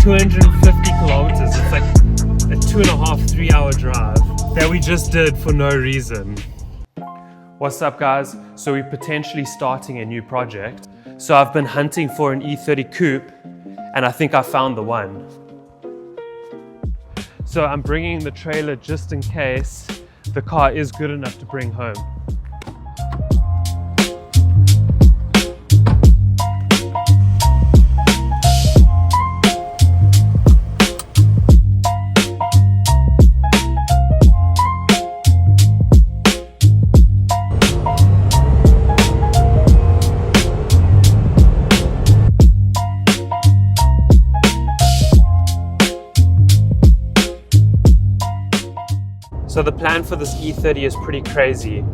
250 kilometers. It's like a 2.5-3 hour drive that we just did for no reason. What's up, guys? So we're potentially starting a new project. So I've been hunting for an E30 coupe and I think I found the one. So I'm bringing the trailer just in case the car is good enough to bring home. So the plan for this E30 is pretty crazy.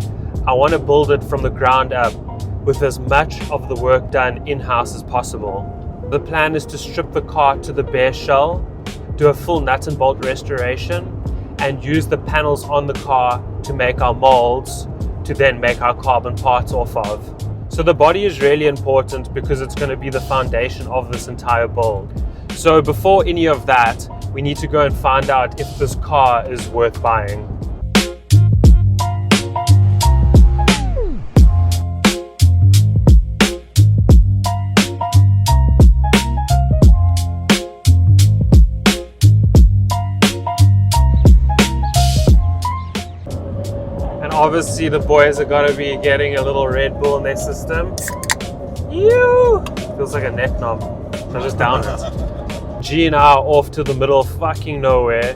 I want to build it from the ground up with as much of the work done in-house as possible. The plan is to strip the car to the bare shell, do a full nut and bolt restoration, and use the panels on the car to make our molds to then make our carbon parts off of. So the body is really important because it's going to be the foundation of this entire build. So before any of that, we need to go and find out if this car is worth buying. And obviously the boys are gonna be getting a little Red Bull in their system. Ew! Feels like a neck knob. So just down it. G and I are off to the middle of fucking nowhere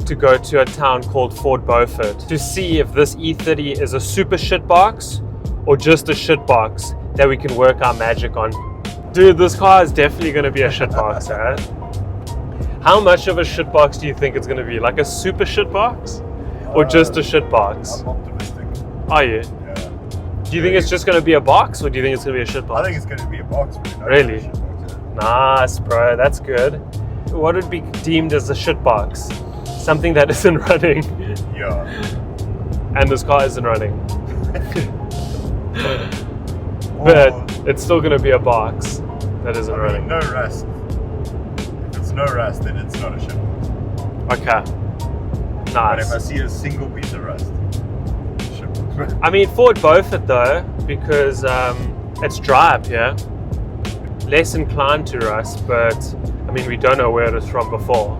to go to a town called Fort Beaufort to see if this E30 is a super shit box or just a shit box that we can work our magic on. Dude, this car is definitely going to be a shit box, right? How much of a shit box do you think it's going to be? Like a super shit box or just a shit box? I'm optimistic. Are you? Yeah. Do you think it's just going to be a box or do you think it's going to be a shit box? I think it's going to be a box. Really? Nice, bro. That's good. What would be deemed as a shit box? Something that isn't running. Yeah. And this car isn't running. But it's still going to be a box that isn't running. No rust. If it's no rust, then it's not a shit box. Okay. But Nice. if I see a single piece of rust, shit box. I mean, Fort Beaufort though, because it's dry up here. Less inclined to rust, but I mean, we don't know where it is from before.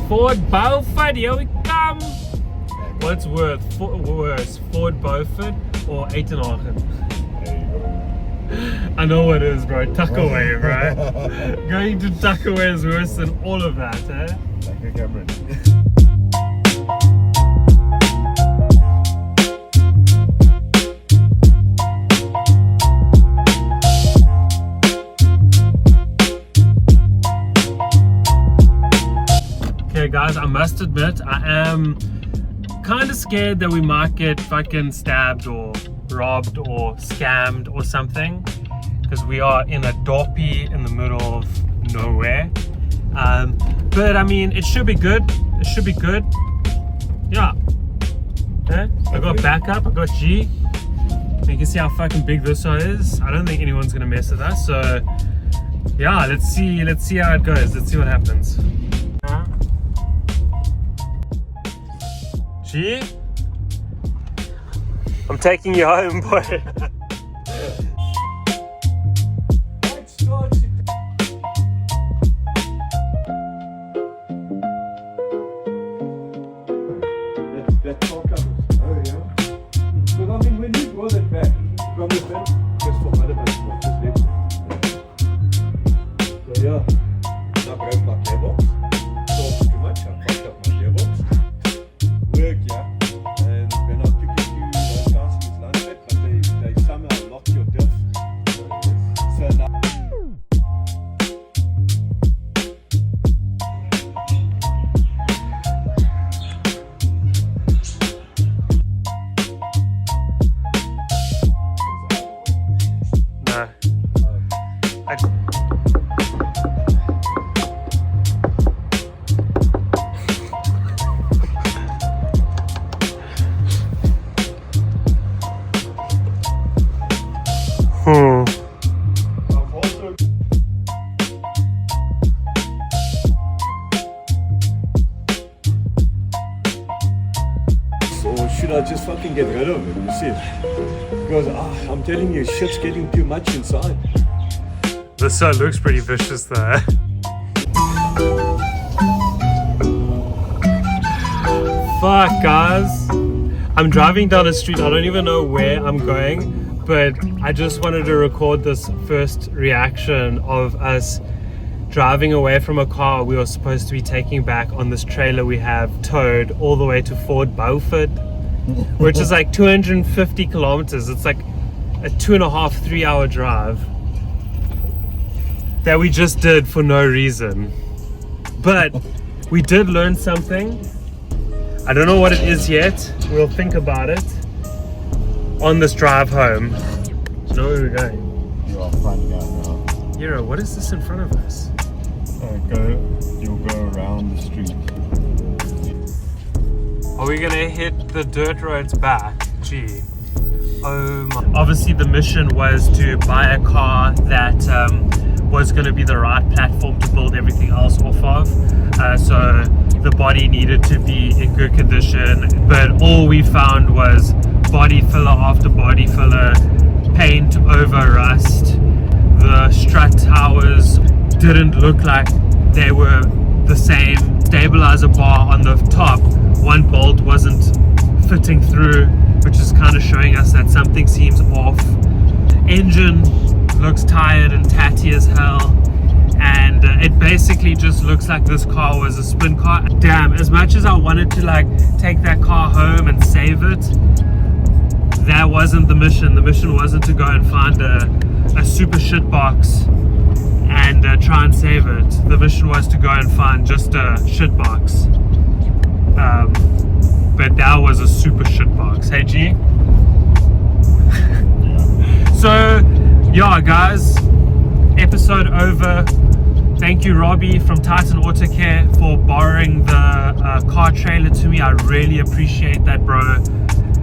Fort Beaufort, here we come! What's worse, Fort Beaufort or Eitenhofen? I know what it is, bro. Tuckaway, bro. Going to Tuckaway is worse than all of that, eh? Like a Cameron. Okay, guys, I must admit, I am kind of scared that we might get fucking stabbed or robbed or scammed or something, because we are in a doppie in the middle of nowhere. But I mean, it should be good. It should be good. Yeah. I got backup. I got G. You can see how fucking big this is. I don't think anyone's gonna mess with us. So yeah, let's see how it goes. Let's see what happens. G, I'm taking you home, boy. That car covers. Oh yeah. Because I mean, when you draw that back from the bed, just for other people, just let. So yeah, I broke my gearbox. Talked too much. I fucked up my gearbox. Work, yeah. And when I took it to those guys in lunch break, but they somehow locked your diff. So now. should I just fucking get rid of it? You see? Because I'm telling you, shit's getting too much inside. This looks pretty vicious though. Fuck, guys. I'm driving down the street. I don't even know where I'm going, but I just wanted to record this first reaction of us driving away from a car we were supposed to be taking back on this trailer we have towed all the way to Fort Beaufort, which is like 250 kilometers. It's like a 2.5-3 hour drive that we just did for no reason. But we did learn something. I don't know what it is yet. We'll think about it on this drive home. Do you know where we're going? You are finding out now. Hero, what is this in front of us? You'll go around the street. Are we gonna hit the dirt roads back? Gee. Oh my. Obviously the mission was to buy a car that was gonna be the right platform to build everything else off of. So the body needed to be in good condition, but all we found was body filler after body filler, paint over rust. The strut towers didn't look like they were the same. Stabilizer bar on the top, one bolt wasn't fitting through, which is kind of showing us that something seems off. Engine looks tired and tatty as hell, and it basically just looks like this car was a spin car. Damn, as much as I wanted to like take that car home and save it, that wasn't the mission. The mission wasn't to go and find a super shit box and try and save it. The mission was to go and find just a shit box. But that was a super shit box. Hey G? So yeah guys, episode over. Thank you Robbie from Titan Auto Care for borrowing the car trailer to me. I really appreciate that, bro.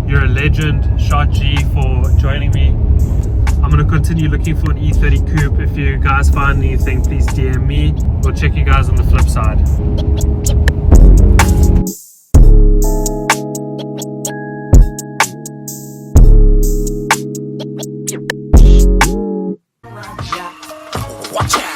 You're a legend. Shot G for joining me. I'm going to continue looking for an E30 coupe. If you guys find anything, please DM me. We'll check you guys on the flip side. Watch out.